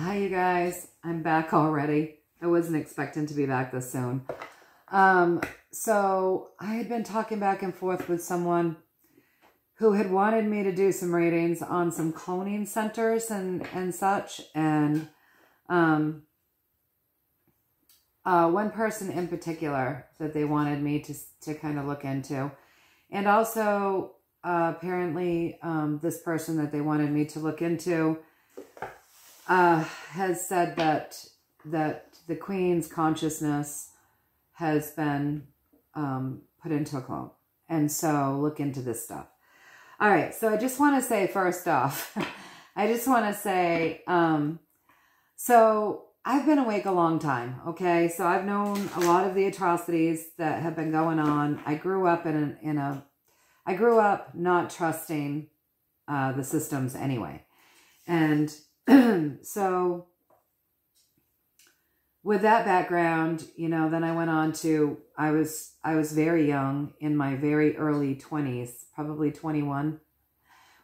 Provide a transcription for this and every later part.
Hi, you guys. I'm back already. I wasn't expecting to be back this soon. So I had been talking back and forth with someone who had wanted me to do some readings on some cloning centers and such. And one person in particular that they wanted me to kind of look into. And also, apparently, this person that they wanted me to look into has said that the Queen's consciousness has been put into a clone. And so look into this stuff. All right, so I just want to say first off, so I've been awake a long time, okay? So I've known a lot of the atrocities that have been going on. I grew up I grew up not trusting the systems anyway. And so with that background, you know, then I went on to, I was very young, in my very early 20s, probably 21,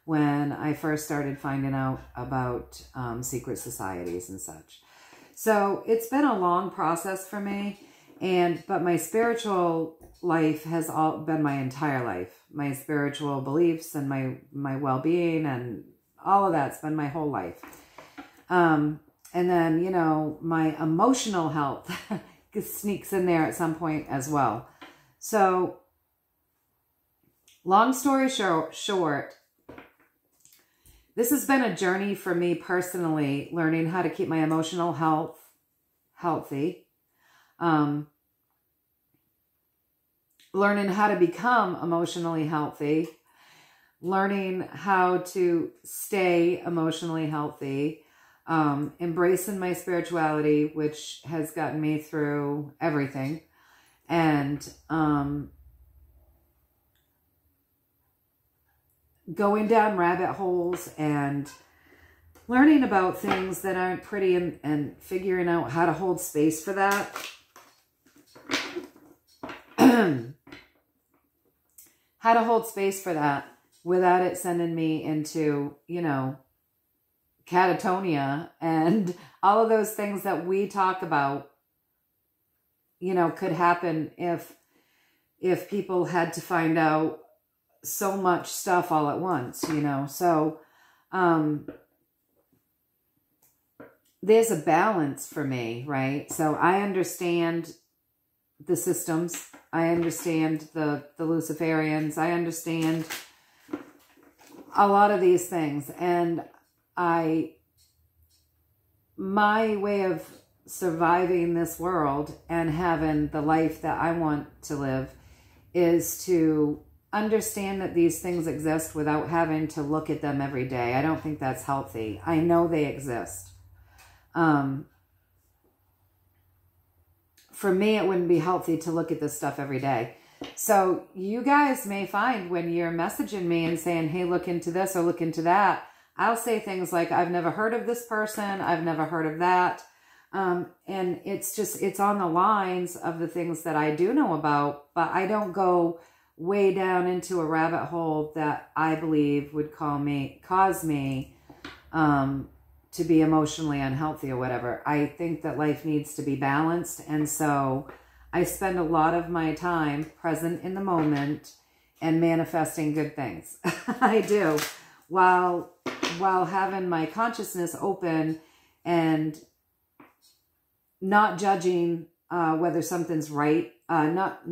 when I first started finding out about secret societies and such. So it's been a long process for me, but my spiritual life has all been my entire life. My spiritual beliefs and my well-being and all of that's been my whole life. And then, you know, my emotional health sneaks in there at some point as well. So, long story short, this has been a journey for me personally, learning how to keep my emotional health healthy. Learning how to become emotionally healthy. Learning how to stay emotionally healthy. Embracing my spirituality, which has gotten me through everything, and going down rabbit holes and learning about things that aren't pretty and figuring out how to hold space for that. How to hold space for that without it sending me into, you know, catatonia and all of those things that we talk about, you know, could happen if people had to find out so much stuff all at once, you know. So there's a balance for me, right? So I understand the systems. I understand the Luciferians. I understand a lot of these things. And my way of surviving this world and having the life that I want to live is to understand that these things exist without having to look at them every day. I don't think that's healthy. I know they exist. For me, it wouldn't be healthy to look at this stuff every day. So you guys may find when you're messaging me and saying, hey, look into this or look into that, I'll say things like, I've never heard of this person. I've never heard of that. And it's on the lines of the things that I do know about, but I don't go way down into a rabbit hole that I believe would cause me to be emotionally unhealthy or whatever. I think that life needs to be balanced. And so I spend a lot of my time present in the moment and manifesting good things. I do. While having my consciousness open and not judging whether something's right, not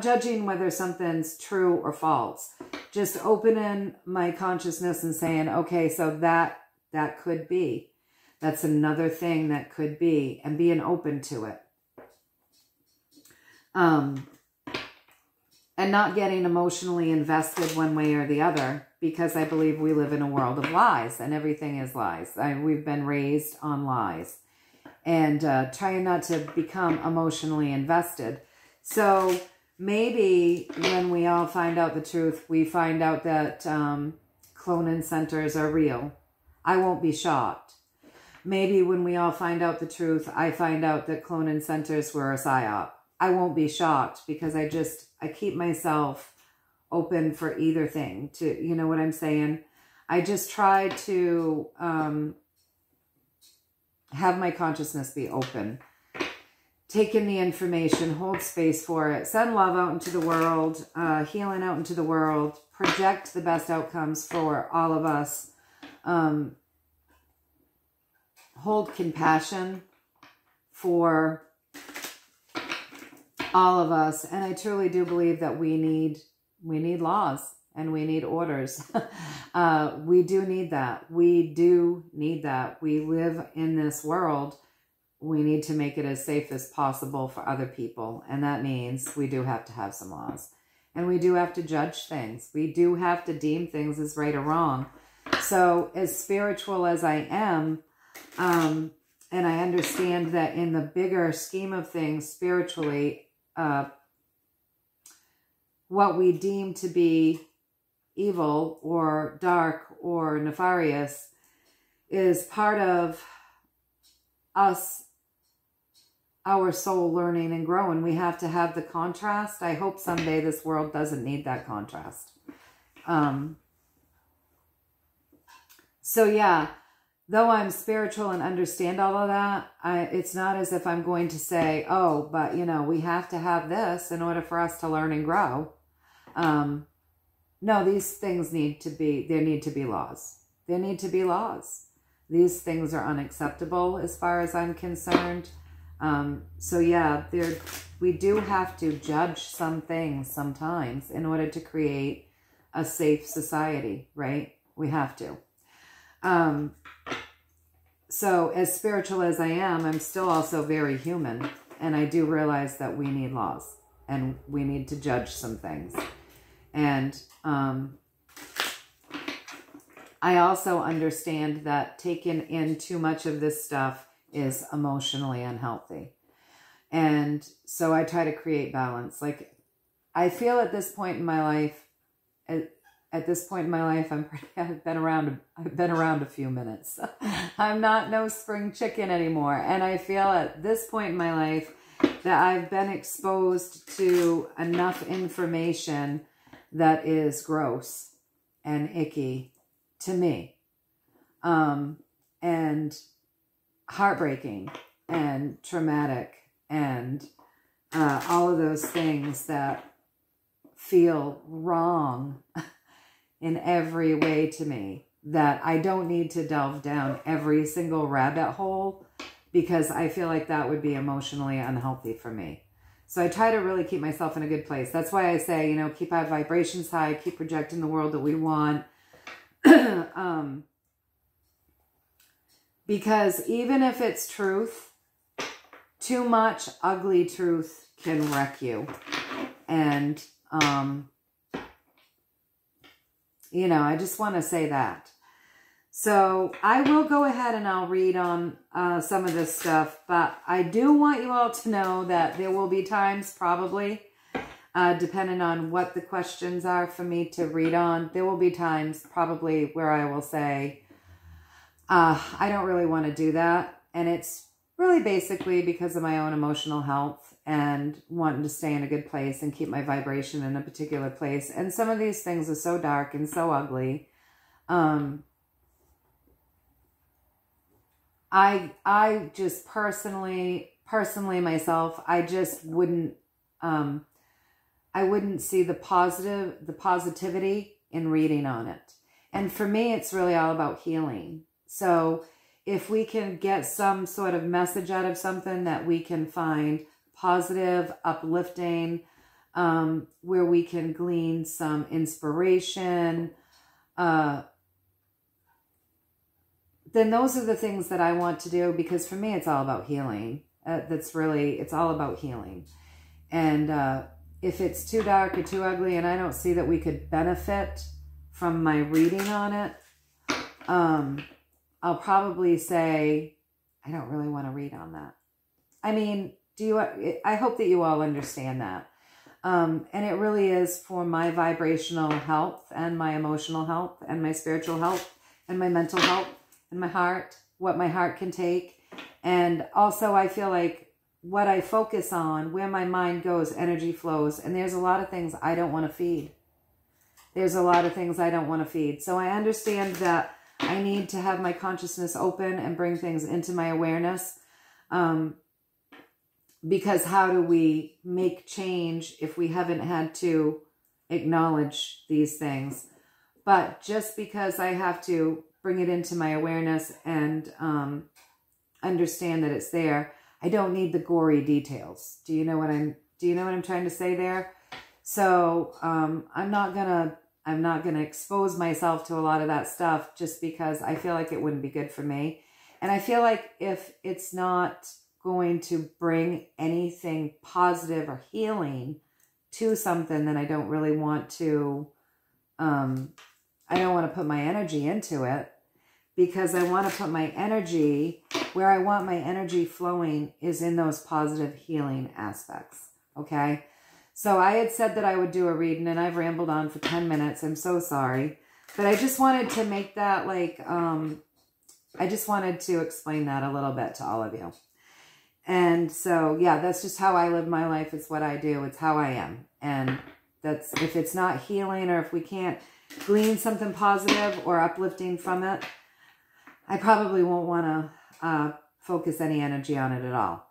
judging whether something's true or false, just opening my consciousness and saying, okay, so that could be, that's another thing that could be, and being open to it. And not getting emotionally invested one way or the other, because I believe we live in a world of lies and everything is lies. We've been raised on lies, and trying not to become emotionally invested. So maybe when we all find out the truth, we find out that cloning centers are real. I won't be shocked. Maybe when we all find out the truth, I find out that cloning centers were a psyop. I won't be shocked, because I keep myself open for either thing, to, you know what I'm saying? I just try to have my consciousness be open. Take in the information, hold space for it, send love out into the world, healing out into the world, project the best outcomes for all of us, hold compassion for all of us. And I truly do believe that we need laws and we need orders. We do need that. We do need that. We live in this world. We need to make it as safe as possible for other people. And that means we do have to have some laws. And we do have to judge things. We do have to deem things as right or wrong. So as spiritual as I am, and I understand that in the bigger scheme of things spiritually, what we deem to be evil or dark or nefarious is part of us, our soul learning and growing. We have to have the contrast. I hope someday this world doesn't need that contrast. So yeah, though I'm spiritual and understand all of that, it's not as if I'm going to say, oh, but you know, we have to have this in order for us to learn and grow. No, these things there need to be laws. There need to be laws. These things are unacceptable as far as I'm concerned. So yeah, we do have to judge some things sometimes in order to create a safe society, right? We have to. So as spiritual as I am, I'm still also very human. And I do realize that we need laws and we need to judge some things. And I also understand that taking in too much of this stuff is emotionally unhealthy. And so I try to create balance. Like, I feel at this point in my life, I've been around a few minutes. I'm not no spring chicken anymore. And I feel at this point in my life that I've been exposed to enough information that is gross and icky to me. And heartbreaking and traumatic and all of those things that feel wrong in every way to me, that I don't need to delve down every single rabbit hole because I feel like that would be emotionally unhealthy for me. So I try to really keep myself in a good place. That's why I say, you know, keep our vibrations high, keep projecting the world that we want. Because even if it's truth, too much ugly truth can wreck you. And, you know, I just want to say that. So I will go ahead and I'll read on some of this stuff. But I do want you all to know that there will be times probably, depending on what the questions are for me to read on, there will be times probably where I will say, I don't really want to do that. And it's really basically because of my own emotional health and wanting to stay in a good place and keep my vibration in a particular place. And some of these things are so dark and so ugly. I just personally myself, I just wouldn't, I wouldn't see the positivity in reading on it. And for me, it's really all about healing. So if we can get some sort of message out of something that we can find positive, uplifting, where we can glean some inspiration, then those are the things that I want to do, because for me, it's all about healing. It's all about healing. And if it's too dark or too ugly and I don't see that we could benefit from my reading on it, I'll probably say, I don't really want to read on that. I mean, I hope that you all understand that. And it really is for my vibrational health and my emotional health and my spiritual health and my mental health and my heart, what my heart can take. And also I feel like what I focus on, where my mind goes, energy flows. And there's a lot of things I don't want to feed. There's a lot of things I don't want to feed. So I understand that I need to have my consciousness open and bring things into my awareness. Because how do we make change if we haven't had to acknowledge these things? But just because I have to bring it into my awareness and understand that it's there, I don't need the gory details. Do you know what I'm trying to say there? So I'm not gonna expose myself to a lot of that stuff just because I feel like it wouldn't be good for me. And I feel like if it's not going to bring anything positive or healing to something, then I don't really want to, I don't want to put my energy into it, because I want to put my energy where I want my energy flowing is in those positive healing aspects. Okay. So I had said that I would do a reading, and I've rambled on for 10 minutes. I'm so sorry, but I just wanted to make that like, I just wanted to explain that a little bit to all of you. And so, yeah, that's just how I live my life. It's what I do. It's how I am. And that's, if it's not healing, or if we can't glean something positive or uplifting from it, I probably won't want to focus any energy on it at all.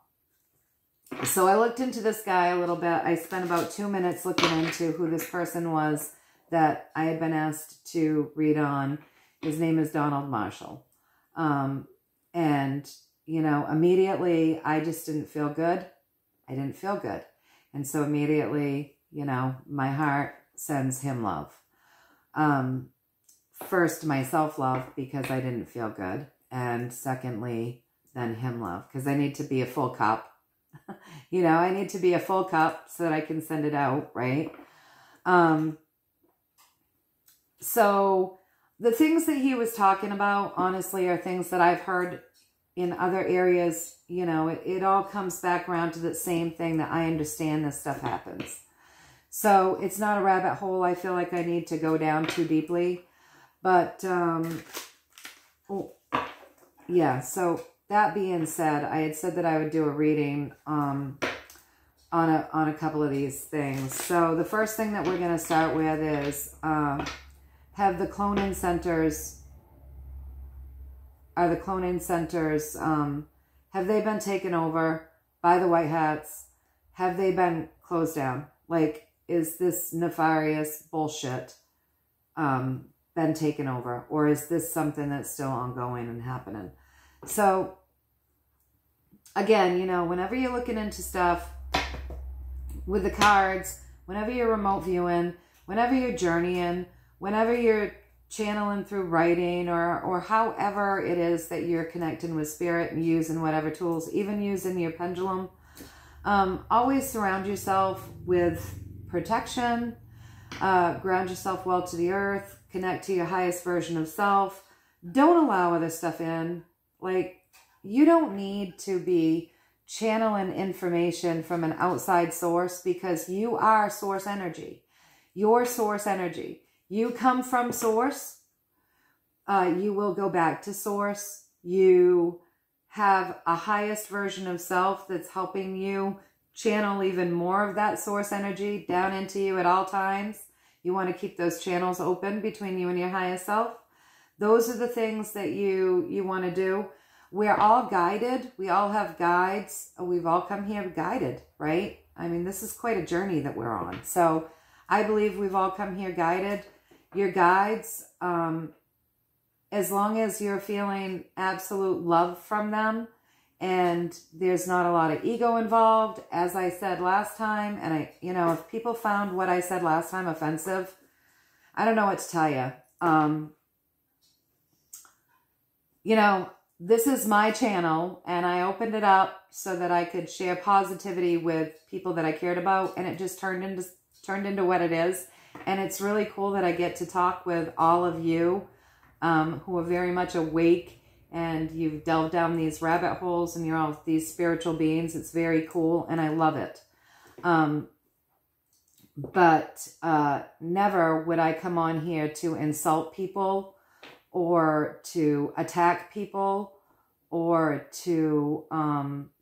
So I looked into this guy a little bit. I spent about 2 minutes looking into who this person was that I had been asked to read on. His name is Donald Marshall. And you know, immediately I just didn't feel good. I didn't feel good. And so immediately, you know, my heart sends him love. First, my self-love, because I didn't feel good. And secondly, then him love, because I need to be a full cup. You know, I need to be a full cup so that I can send it out, right? So the things that he was talking about, honestly, are things that I've heard in other areas. You know, it all comes back around to the same thing, that I understand this stuff happens. So it's not a rabbit hole I feel like I need to go down too deeply. But, yeah, so that being said, I had said that I would do a reading on a couple of these things. So the first thing that we're going to start with is, have the cloning centers... Are the cloning centers, have they been taken over by the white hats? Have they been closed down? Like, is this nefarious bullshit been taken over? Or is this something that's still ongoing and happening? So, again, you know, whenever you're looking into stuff with the cards, whenever you're remote viewing, whenever you're journeying, whenever you're channeling through writing, or however it is that you're connecting with spirit and using whatever tools, even using your pendulum, always surround yourself with protection, ground yourself well to the earth, connect to your highest version of self. Don't allow other stuff in. Like, you don't need to be channeling information from an outside source, because you are source energy. Your source energy. You come from source. You will go back to source. You have a highest version of self that's helping you channel even more of that source energy down into you at all times. You want to keep those channels open between you and your highest self. Those are the things that you want to do. We're all guided. We all have guides. We've all come here guided, right? I mean, this is quite a journey that we're on. So I believe we've all come here guided. Your guides, as long as you're feeling absolute love from them and there's not a lot of ego involved, as I said last time, and you know, if people found what I said last time offensive, I don't know what to tell you. You know, this is my channel, and I opened it up so that I could share positivity with people that I cared about, and it just turned into what it is. And it's really cool that I get to talk with all of you who are very much awake, and you've delved down these rabbit holes, and you're all these spiritual beings. It's very cool, and I love it. But never would I come on here to insult people, or to attack people, or to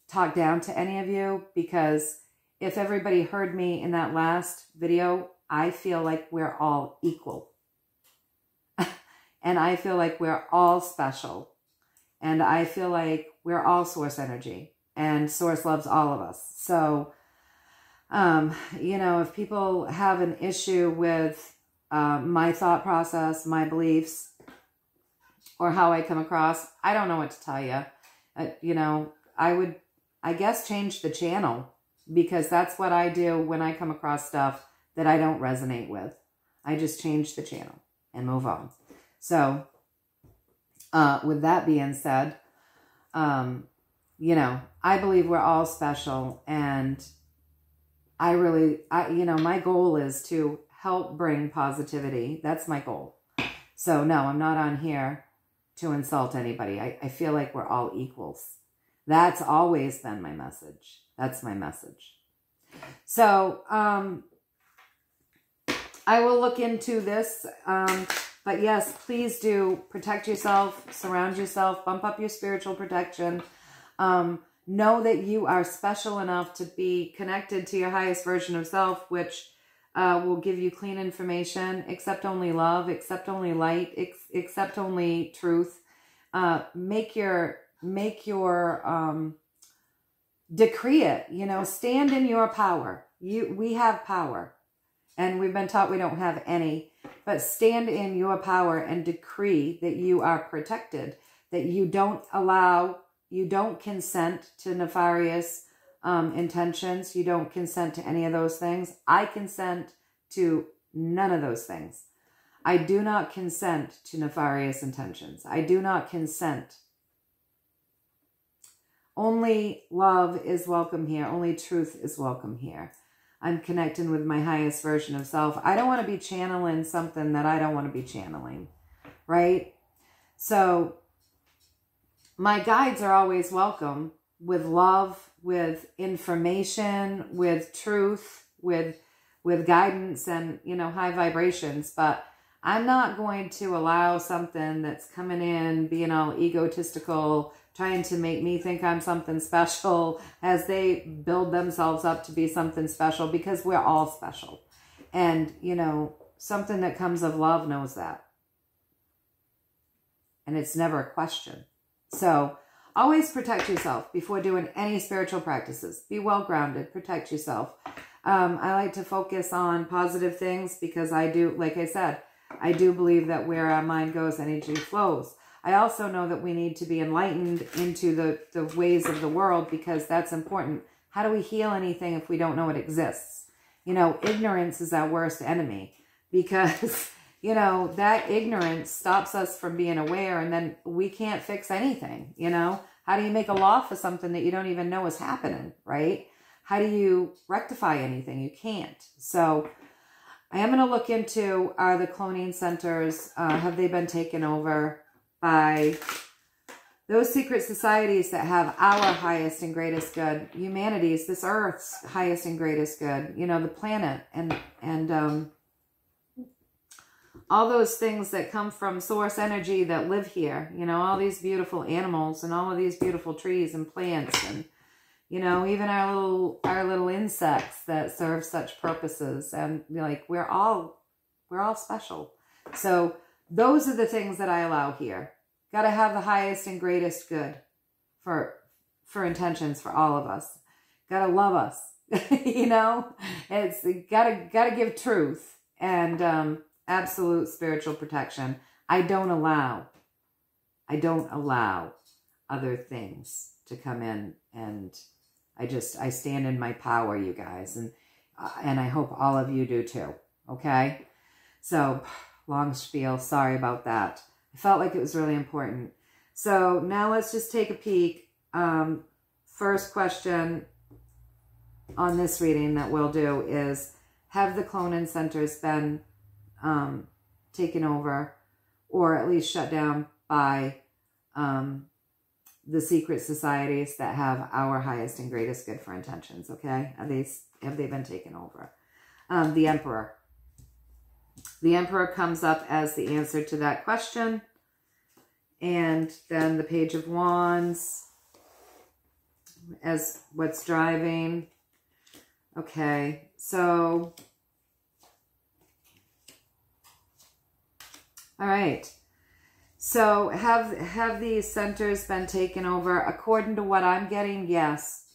talk down to any of you, because if everybody heard me in that last video, I feel like we're all equal. And I feel like we're all special. And I feel like we're all source energy. And source loves all of us. So, you know, if people have an issue with my thought process, my beliefs, or how I come across, I don't know what to tell you. You know, I guess, change the channel, because that's what I do when I come across stuff that I don't resonate with. I just change the channel and move on. So, with that being said, you know, I believe we're all special, and you know, my goal is to help bring positivity. That's my goal. So no, I'm not on here to insult anybody. I feel like we're all equals. That's always been my message. That's my message. So, I will look into this. But yes, please do protect yourself, surround yourself, bump up your spiritual protection. Know that you are special enough to be connected to your highest version of self, which will give you clean information, accept only love, accept only light, accept only truth. Make your decree it, you know, stand in your power. We have power, and we've been taught we don't have any, but stand in your power and decree that you are protected, that you don't consent to nefarious intentions. You don't consent to any of those things. I consent to none of those things. I do not consent to nefarious intentions. I do not consent. Only love is welcome here. Only truth is welcome here. I'm connecting with my highest version of self. I don't want to be channeling something that I don't want to be channeling, right? So my guides are always welcome, with love, with information, with truth, with guidance and, you know, high vibrations. But I'm not going to allow something that's coming in, being all egotistical, trying to make me think I'm something special, as they build themselves up to be something special, because we're all special. And, you know, something that comes of love knows that. And it's never a question. So always protect yourself before doing any spiritual practices. Be well grounded. Protect yourself. I like to focus on positive things, because I do, like I said, I do believe that where our mind goes, energy flows. I also know that we need to be enlightened into the ways of the world, because that's important. How do we heal anything if we don't know it exists? You know, ignorance is our worst enemy, because, you know, that ignorance stops us from being aware, and then we can't fix anything, you know? How do you make a law for something that you don't even know is happening, right? How do you rectify anything? You can't. So I am going to look into, are the cloning centers, have they been taken over by those secret societies that have our highest and greatest good, humanity's, this earth's highest and greatest good, you know, the planet, and all those things that come from source energy that live here, you know, all these beautiful animals and all of these beautiful trees and plants, and, you know, even our little insects that serve such purposes. And, like, we're all special. So those are the things that I allow here. Got to have the highest and greatest good for intentions for all of us. Got to love us. You know, it's got to give truth and absolute spiritual protection. I don't allow other things to come in, and I stand in my power, you guys, and I hope all of you do too. Okay, so long spiel. Sorry about that. I felt like it was really important. So now let's just take a peek. First question on this reading that we'll do is, have the cloning centers been taken over, or at least shut down by the secret societies that have our highest and greatest good for intentions? Okay, have they been taken over? The Emperor. The Emperor comes up as the answer to that question. And then the Page of Wands as what's driving. Okay, so, all right. So have these centers been taken over? According to what I'm getting, yes.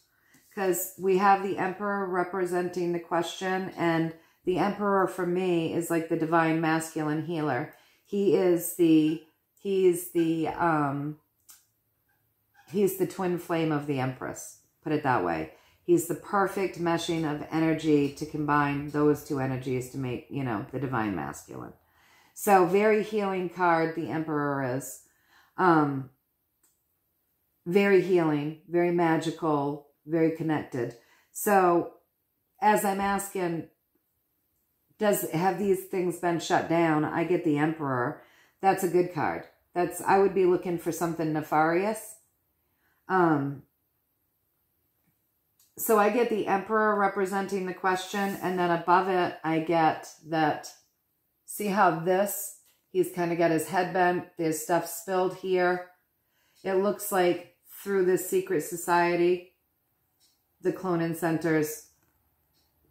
Because we have the Emperor representing the question, and the Emperor for me is like the divine masculine healer. He's the twin flame of the Empress, put it that way. He's the perfect meshing of energy to combine those two energies to make, you know, the divine masculine. So very healing card, the Emperor is. Very healing, very magical, very connected. So as I'm asking, have these things been shut down? I get the Emperor. That's a good card. I would be looking for something nefarious. So I get the Emperor representing the question, and then above it, I get that, see how he's kind of got his head bent, there's stuff spilled here. It looks like through this secret society, the cloning centers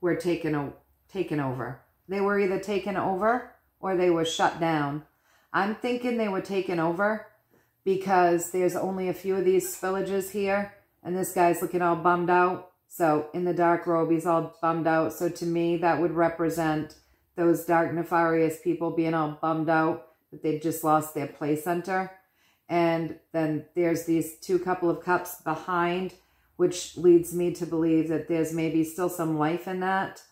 were taken over. They were either taken over or they were shut down. I'm thinking they were taken over because there's only a few of these spillages here, and this guy's looking all bummed out. So in the dark robe, he's all bummed out. So to me, that would represent those dark, nefarious people being all bummed out that they've just lost their play center. And then there's these couple of cups behind, which leads me to believe that there's maybe still some life in that,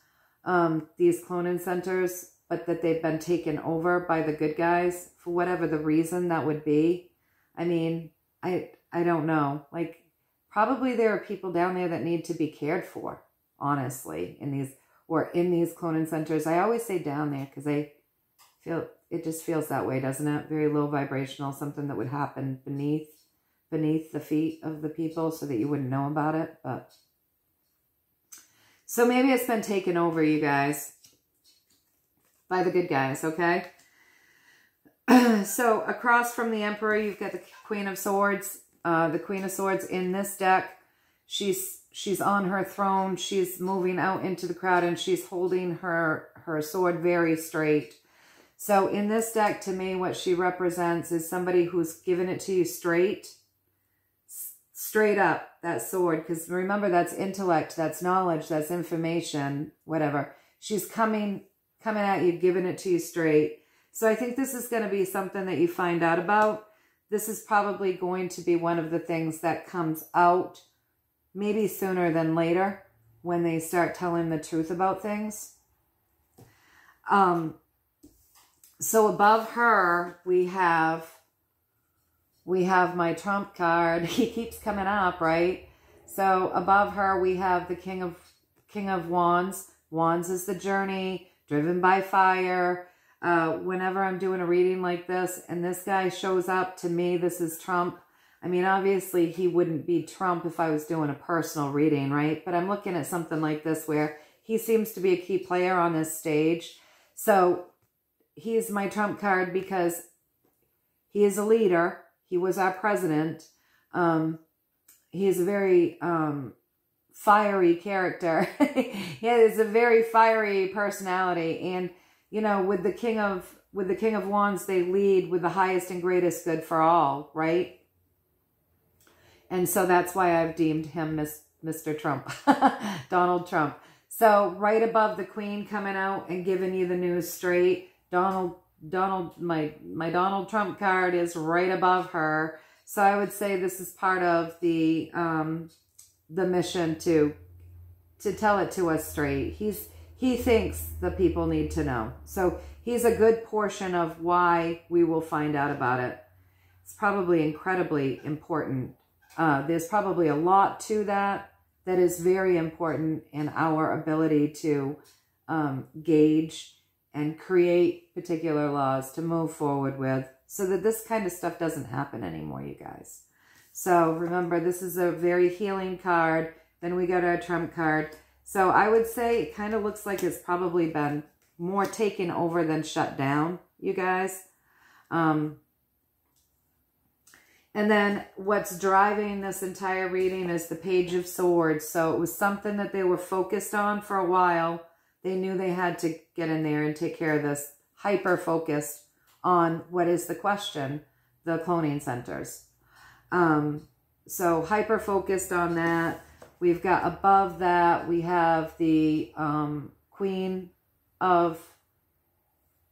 these cloning centers, but that they've been taken over by the good guys for whatever the reason that would be. I mean, I don't know. Like, probably there are people down there that need to be cared for, honestly, in these cloning centers. I always say down there because I feel it just feels that way, doesn't it? Very low vibrational, something that would happen beneath the feet of the people so that you wouldn't know about it. But so maybe it's been taken over, you guys, by the good guys, okay? So across from the Emperor, you've got the Queen of Swords. The Queen of Swords in this deck, she's on her throne. She's moving out into the crowd, and she's holding her sword very straight. So in this deck, to me, what she represents is somebody who's given it to you straight up, that sword. Because remember, that's intellect, that's knowledge, that's information, whatever. She's coming at you, giving it to you straight. So I think this is going to be something that you find out about. This is probably going to be one of the things that comes out maybe sooner than later when they start telling the truth about things. So above her, we have my Trump card. He keeps coming up, right? So above her, we have the King of Wands. Wands is the journey, driven by fire. Whenever I'm doing a reading like this and this guy shows up, to me, this is Trump. I mean, obviously, he wouldn't be Trump if I was doing a personal reading, right? But I'm looking at something like this where he seems to be a key player on this stage. So he's my Trump card because he is a leader. He was our president. He is a very fiery character. He has a very fiery personality. And you know, with the King of Wands, they lead with the highest and greatest good for all, right? And so that's why I've deemed him Mr. Trump, Donald Trump. So right above the Queen coming out and giving you the news straight, my Donald Trump card is right above her. So I would say this is part of the mission to tell it to us straight. He thinks the people need to know. So he's a good portion of why we will find out about it. It's probably incredibly important. There's probably a lot to that is very important in our ability to gauge and create particular laws to move forward with so that this kind of stuff doesn't happen anymore, you guys. So remember, this is a very healing card. Then we got our Trump card. So I would say it kind of looks like it's probably been more taken over than shut down, you guys. And then what's driving this entire reading is the Page of Swords. So it was something that they were focused on for a while. They knew they had to get in there and take care of this, hyper-focused on what is the question. the cloning centers. So hyper focused on that. We've got above that, we have the Queen of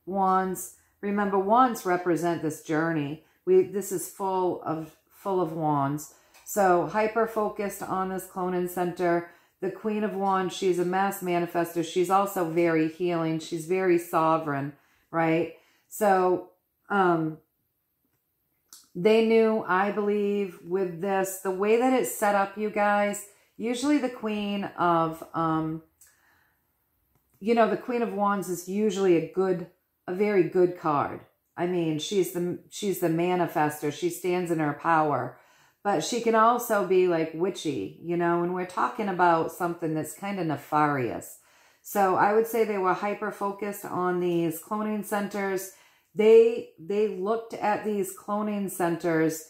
Wands. Remember, wands represent this journey. This is full of wands. So hyper focused on this cloning center. The Queen of Wands, she's a mass manifester. She's also very healing. She's very sovereign, right? So they knew, I believe, with this, the way that it's set up, you guys, usually the Queen of, the Queen of Wands is usually a very good card. I mean, she's the manifester. She stands in her power. But she can also be like witchy, and we're talking about something that's kind of nefarious. So I would say they were hyper-focused on these cloning centers. They looked at these cloning centers.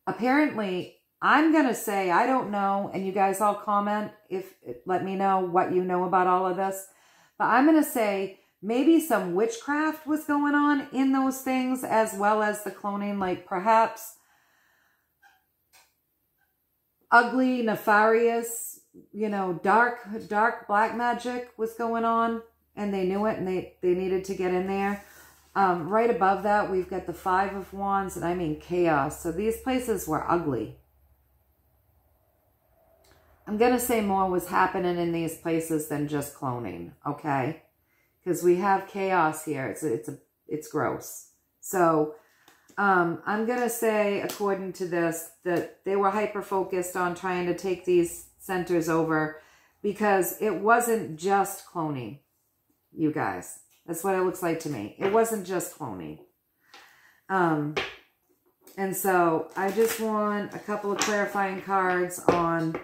Apparently, I'm going to say, I don't know, and you guys all comment, let me know what you know about all of this. But I'm going to say maybe some witchcraft was going on in those things, as well as the cloning, like perhaps ugly, nefarious, dark black magic was going on, and they knew it, and they needed to get in there. Right above that, we've got the Five of Wands, and I mean chaos. So these places were ugly. I'm going to say more was happening in these places than just cloning, okay? Because we have chaos here. It's gross. So I'm going to say, according to this, that they were hyper-focused on trying to take these centers over because it wasn't just cloning, you guys. That's what it looks like to me. It wasn't just cloning. And so I just want a couple of clarifying cards on,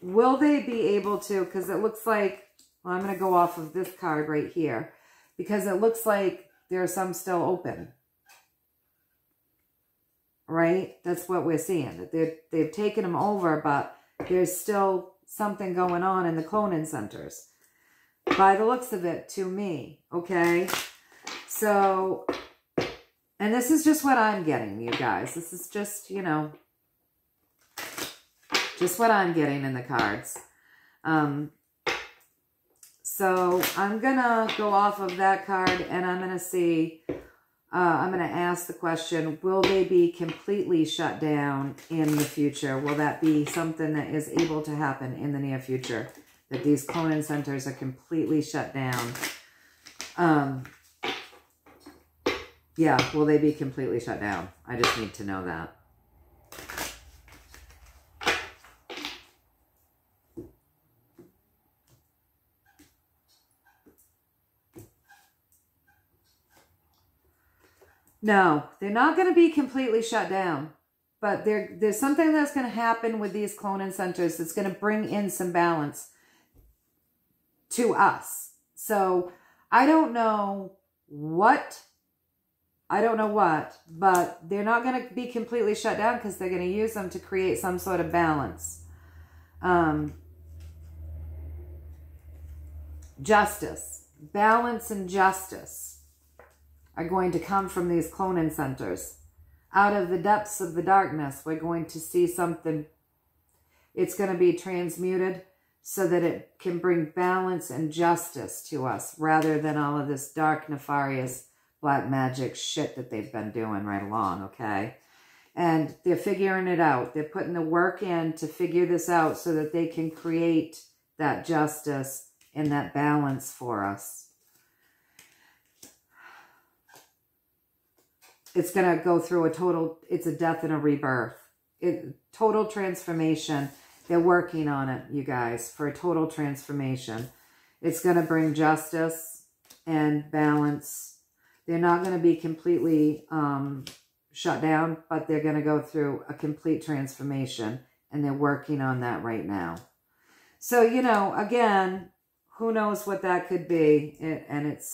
will they be able to, because it looks like, well, I'm going to go off of this card right here, because it looks like there are some still open. Right? That's what we're seeing. That they've taken them over, but there's still something going on in the cloning centers. By the looks of it, to me. Okay? So, and this is just what I'm getting, you guys. This is just, just what I'm getting in the cards. So I'm going to go off of that card, and I'm going to see, I'm going to ask the question, will they be completely shut down in the future? Will that be something that is able to happen in the near future? That these cloning centers are completely shut down? Yeah, will they be completely shut down? I just need to know that. No, they're not going to be completely shut down. But there's something that's going to happen with these cloning centers that's going to bring in some balance to us. So I don't know what, but they're not going to be completely shut down because they're going to use them to create some sort of balance. Justice, balance and justice are going to come from these cloning centers. Out of the depths of the darkness, we're going to see something. It's going to be transmuted so that it can bring balance and justice to us rather than all of this dark, nefarious, black magic shit that they've been doing right along, okay? And they're figuring it out. They're putting the work in to figure this out so that they can create that justice and that balance for us. It's going to go through it's a death and a rebirth. Total transformation. They're working on it, you guys, for a total transformation. It's going to bring justice and balance. They're not going to be completely shut down, but they're going to go through a complete transformation, and they're working on that right now. So, again, who knows what that could be, and it's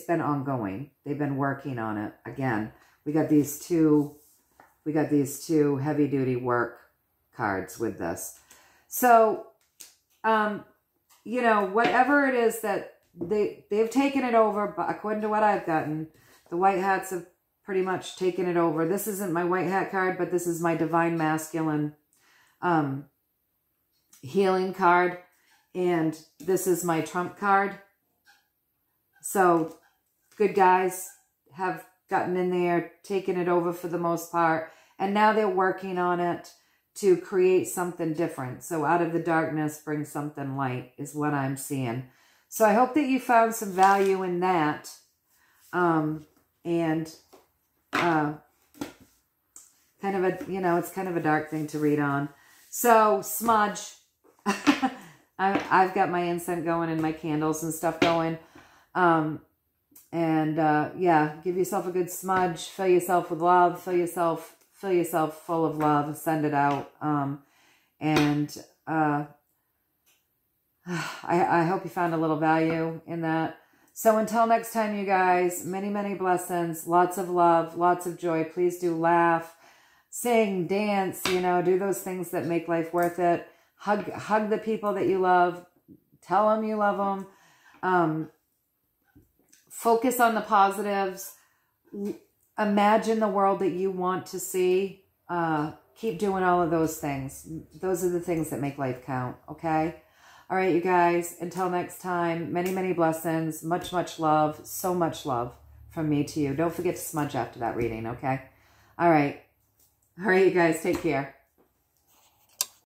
been ongoing. They've been working on it. Again, we got these two heavy duty work cards with this. So, whatever it is that they've taken it over, but according to what I've gotten, the white hats have pretty much taken it over. This isn't my white hat card, but this is my divine masculine healing card. And this is my trump card. So good guys have gotten in there, taken it over for the most part. And now they're working on it to create something different. So out of the darkness, bring something light is what I'm seeing. So I hope that you found some value in that. Kind of a, you know, it's kind of a dark thing to read on. So smudge. I've got my incense going and my candles and stuff going. Yeah, give yourself a good smudge. Fill yourself with love. Fill yourself full of love. Send it out. I hope you found a little value in that. So until next time, you guys, many, many blessings, lots of love, lots of joy. Please do laugh, sing, dance, you know, do those things that make life worth it. Hug the people that you love. Tell them you love them. Focus on the positives. Imagine the world that you want to see. Keep doing all of those things. Those are the things that make life count, okay? All right, you guys, until next time, many, many blessings, much, much love, so much love from me to you. Don't forget to smudge after that reading, okay? All right, you guys, take care.